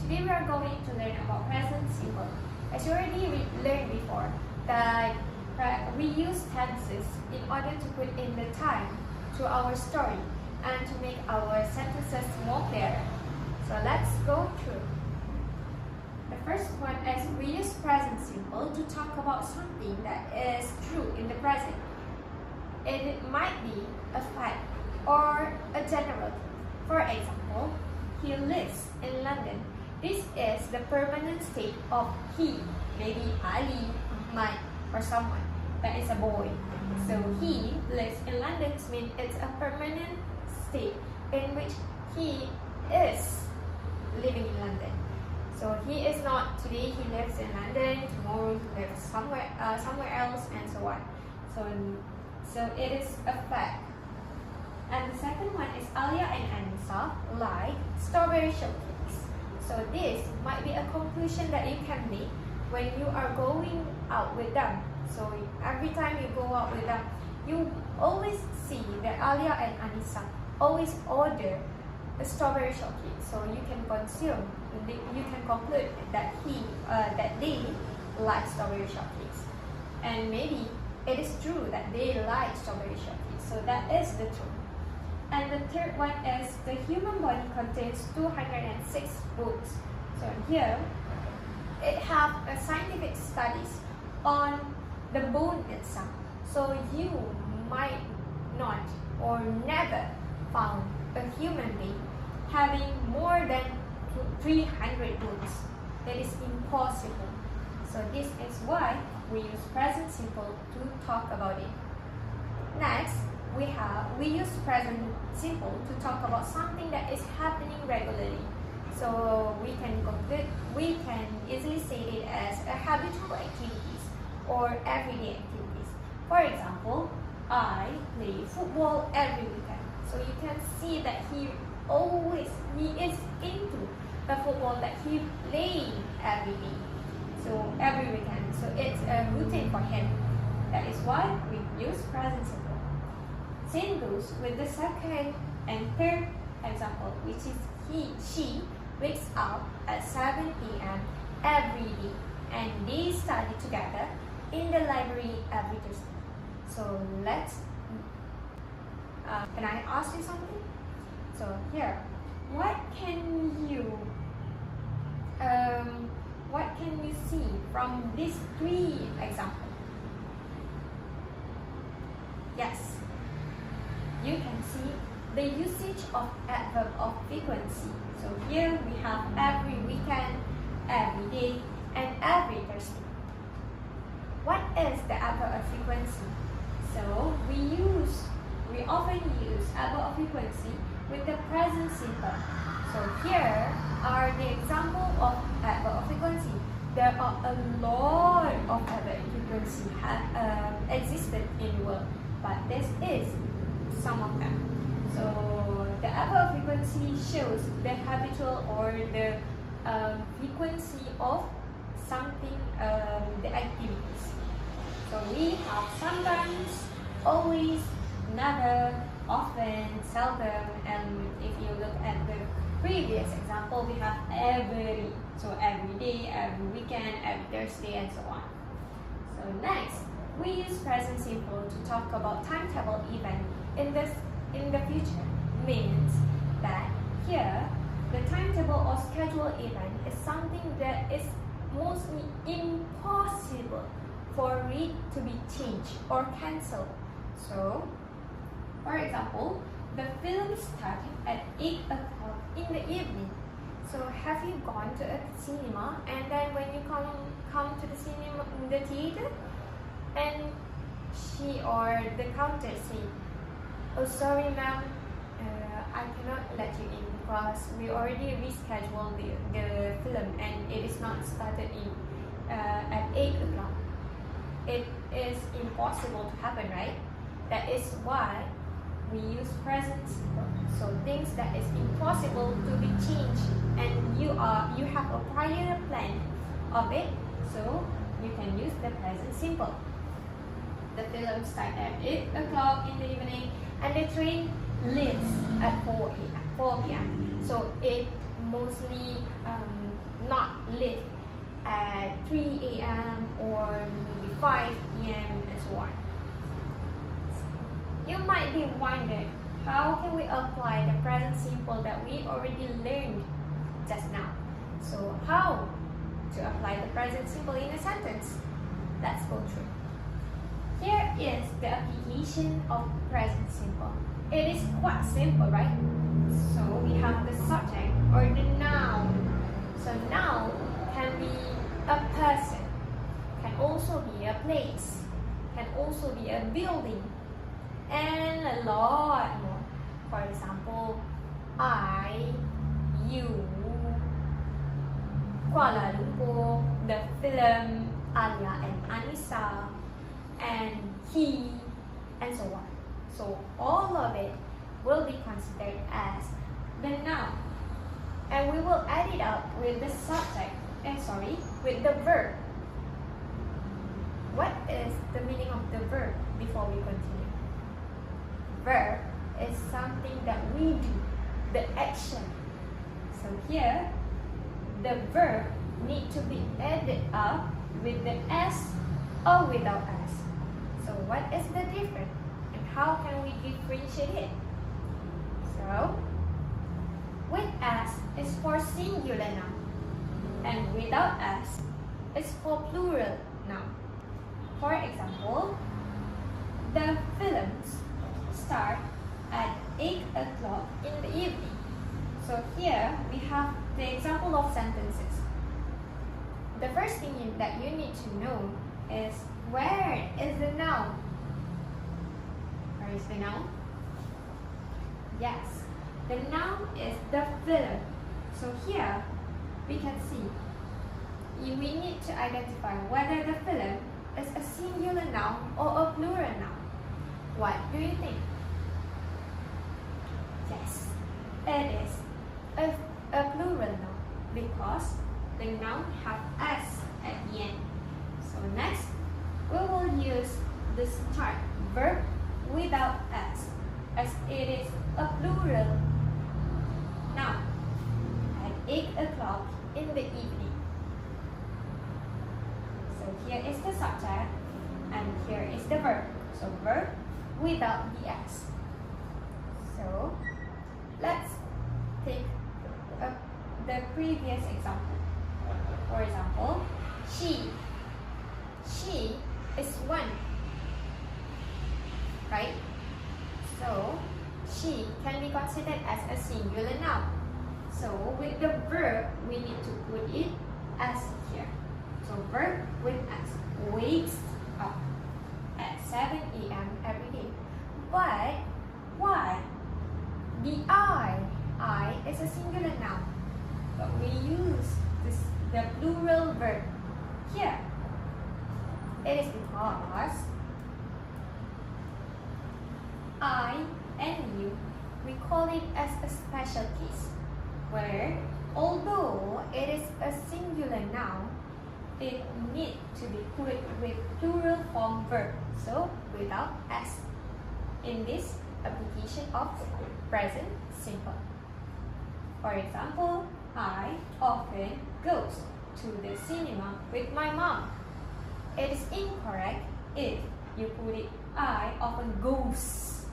Today we are going to learn about present simple. As you already learned before, that we use tenses in order to put in the time to our story and to make our sentences more clear. So let's go through. The first one is we use present simple to talk about something that is true in the present. It might be a fact or a general truth. For example, he lives in London. This is the permanent state of he, maybe Ali, Ahmad, or someone that is a boy. So he lives in London means it's a permanent state in which he is living in London. So he is not today he lives in London, tomorrow he lives somewhere else, and so on. So it is a fact. And the second one is Alia and Anissa like strawberry shortcakes. So this might be a conclusion that you can make when you are going out with them. So every time you go out with them, you always see that Alia and Anissa always order a strawberry shortcake. So you can conclude that they like strawberry shortcakes. And maybe it is true that they like strawberry shortcake. So that is the truth. And the third one is the human body contains 206 bones. So here, it have a scientific studies on the bone itself. So you might not or never found a human being having more than 300 bones. That is impossible. So this is why we use present simple to talk about it. Next, we use present simple to talk about something that is happening regularly. So we can easily say it as a habitual activities or everyday activities. For example, I play football every weekend. So you can see that he is into the football that he plays every day. So every weekend. So it's a routine for him. That is why we use present simple. Same goes with the second and third example, which is she wakes up at 7 p.m. every day and they study together in the library every Thursday. So can I ask you something? So here, what can you see from these three examples? Yes. You can see the usage of adverb of frequency. So here we have every weekend, every day, and every Thursday. What is the adverb of frequency? So we often use adverb of frequency with the present simple. So here are the example of adverb of frequency. There are a lot of adverb of frequency existed in the world, but this is some of them. So the adverb of frequency shows the habitual or the frequency of something, the activities. So we have sometimes, always, never, often, seldom, and if you look at the previous example, we have every. So every day, every weekend, every Thursday, and so on. So next, we use present simple to talk about timetable event in the future. Means that here the timetable or schedule event is something that is mostly impossible for it to be changed or cancelled. So for example, the film started at 8 o'clock in the evening. So have you gone to a cinema and then when you come to the theater and she or the counter say, "Oh, sorry ma'am, I cannot let you in because we already rescheduled the film and it is not started at 8 o'clock. It is impossible to happen, right? That is why we use present simple. So things that is impossible to be changed and you have a prior plan of it, so you can use the present simple. The film starts at 8 o'clock in the evening and the train leaves at 4 p.m. So it mostly not live at 3 a.m. or maybe 5 p.m. and so on. You might be wondering, how can we apply the present simple that we already learned just now? So how to apply the present simple in a sentence? Let's go through. Here is the application of present simple. It is quite simple, right? So we have the subject or the noun. So noun can be a person, can also be a place, can also be a building, and a lot more. For example, I, you, Kuala Lumpur, the film, Alia and Anissa, and he, and so on. So all of it will be considered as the noun, and we will add it up with the subject, with the verb. What is the meaning of the verb before we continue? Verb is something that we do, the action. So here, the verb need to be added up with the S or without S. So what is the difference and how can we differentiate it? So with S is for singular noun and without S is for plural noun. For example, the films start at 8 o'clock in the evening. So here we have the example of sentences. The first thing that you need to know is, where is the noun? Where is the noun? Yes, the noun is the film. So here we can see we need to identify whether the film is a singular noun or a plural noun. What do you think? Yes, it is a plural noun because the noun have S at the end. So next, we will use the start verb without S, as it is a plural noun at 8 o'clock in the evening. So here is the subject and here is the verb. So verb without the S. So let's take the previous example. For example, she is one, right? So she can be considered as a singular noun. So with the verb, we need to put it as here. So verb with S, wakes up at 7 a.m. every day. But why? The I is a singular noun, but we use the plural verb here. It is because I and you, we call it as a special case, where although it is a singular noun, it needs to be put with plural form verb, so without S, in this application of present simple. For example, I often goes to the cinema with my mom. It is incorrect if you put it, I often goes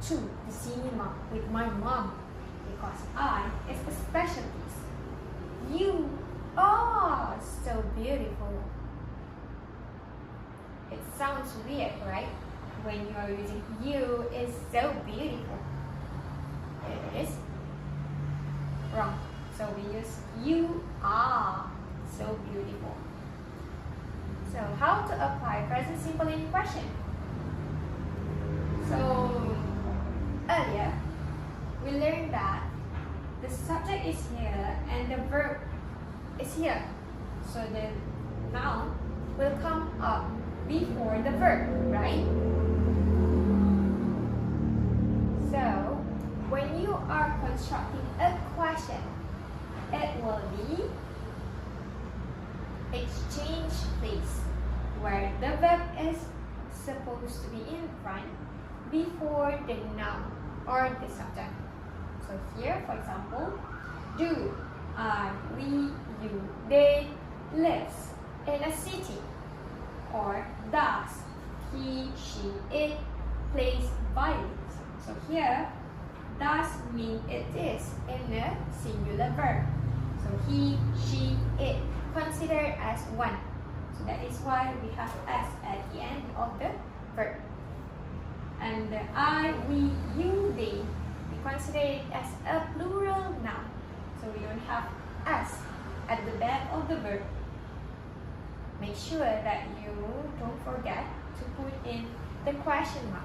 to the cinema with my mom, because I is a special case. You are so beautiful. It sounds weird, right? When you are using you is so beautiful. It is wrong. So we use you are so beautiful. So how to apply present simple in question? So earlier we learned that the subject is here and the verb is here. So the noun will come up before the verb, right? So when you are constructing a question, it will be exchange place, where the verb is supposed to be in front before the noun or the subject. So here, for example, Do, I, we, you, they lives in a city. Or does, he, she, it plays violins. So here, does mean it is in a singular verb. So he, she, it considered as one. So that is why we have s at the end of the verb. And the I, we, you, they, we consider it as a plural noun. So we don't have s at the back of the verb. Make sure that you don't forget to put in the question mark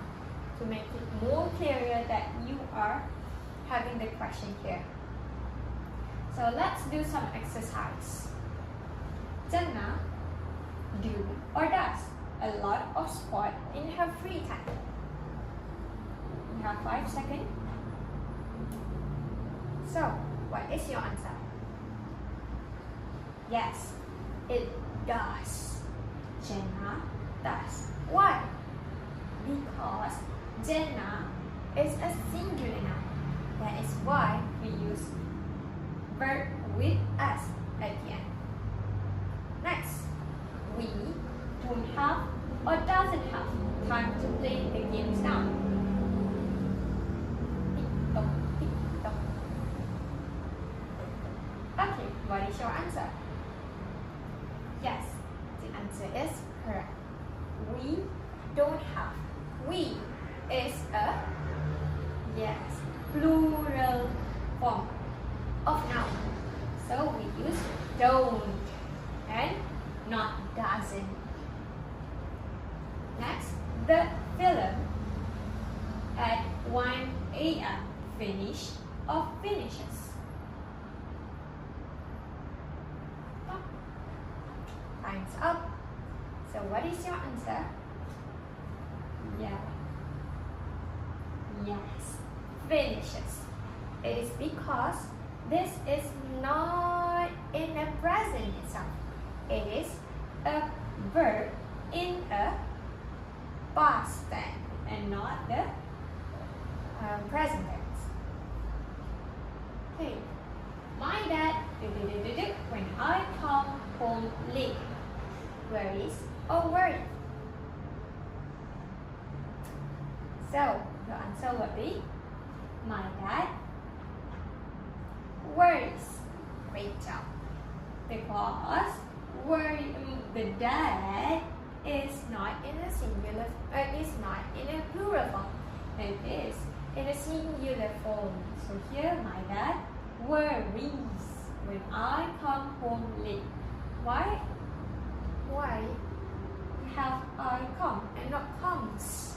to make it more clearer that you are having the question here. So let's do some exercise. Jannah do or does a lot of sport in her free time. You have 5 seconds. So, what is your answer? Yes, it does. Jannah does. Why? Because Jannah is a singular noun. That is why we use verb with s at the end. Next, we don't have or doesn't have time to play the games now. Tick-tock, tick-tock. Okay, what is your answer? Yes, the answer is correct. We don't have. We is a plural form of noun. So we use don't and not doesn't. Next, the film at 1 a.m. finish or finishes. Oh, time's up. So what is your answer? Yeah. Yes, finishes. It is because this is not in the present itself. It is a verb in a past tense and not the present tense. Okay. My dad when I come home late. Worries or worried? So the answer would be my dad worries. Great job. Because the dad is not in a singular, is not in a plural form. It is in a singular form. So here, my dad worries when I come home late. Why? Why have I come and not comes?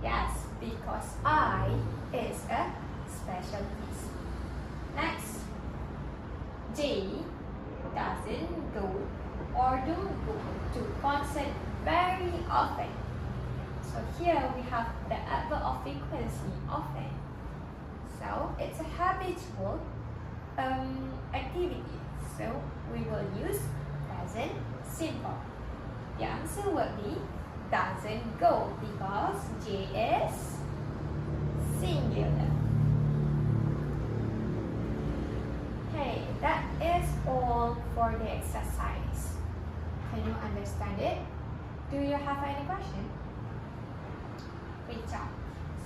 Yes, because I is a special case. Next, J doesn't go or don't go to concert very often. So here we have the adverb of frequency, often. So it's a habitual activity. So we will use present simple. The answer will be doesn't go because J is singular. Okay, that is all for the exercise. Can you understand it? Do you have any question? Great job.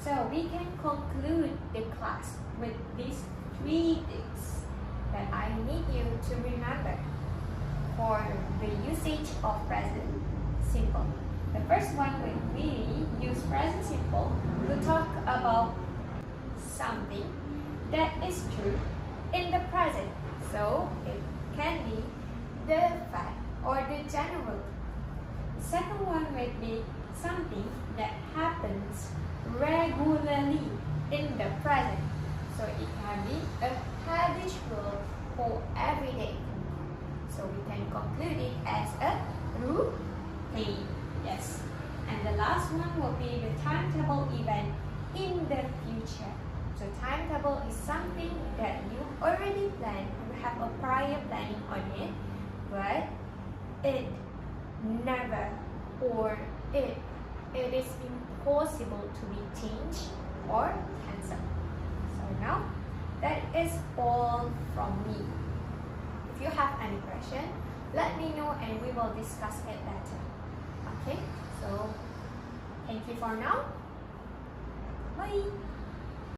So we can conclude the class with these 3 things that I need you to remember for the usage of present simple. The first one, when we use present simple, we talk about something that is true in the present. So it can be the fact or the general. The second one would be something that happens regularly in the present. So it can be a habitual or everyday. So we can conclude it as a routine. Yes. And the last one will be the timetable event in the future. So timetable is something that you already planned, you have a prior planning on it, but it never or it is impossible to be changed or cancelled. So now is all from me. If you have any question, let me know and we will discuss it later. Okay, so thank you for now. Bye.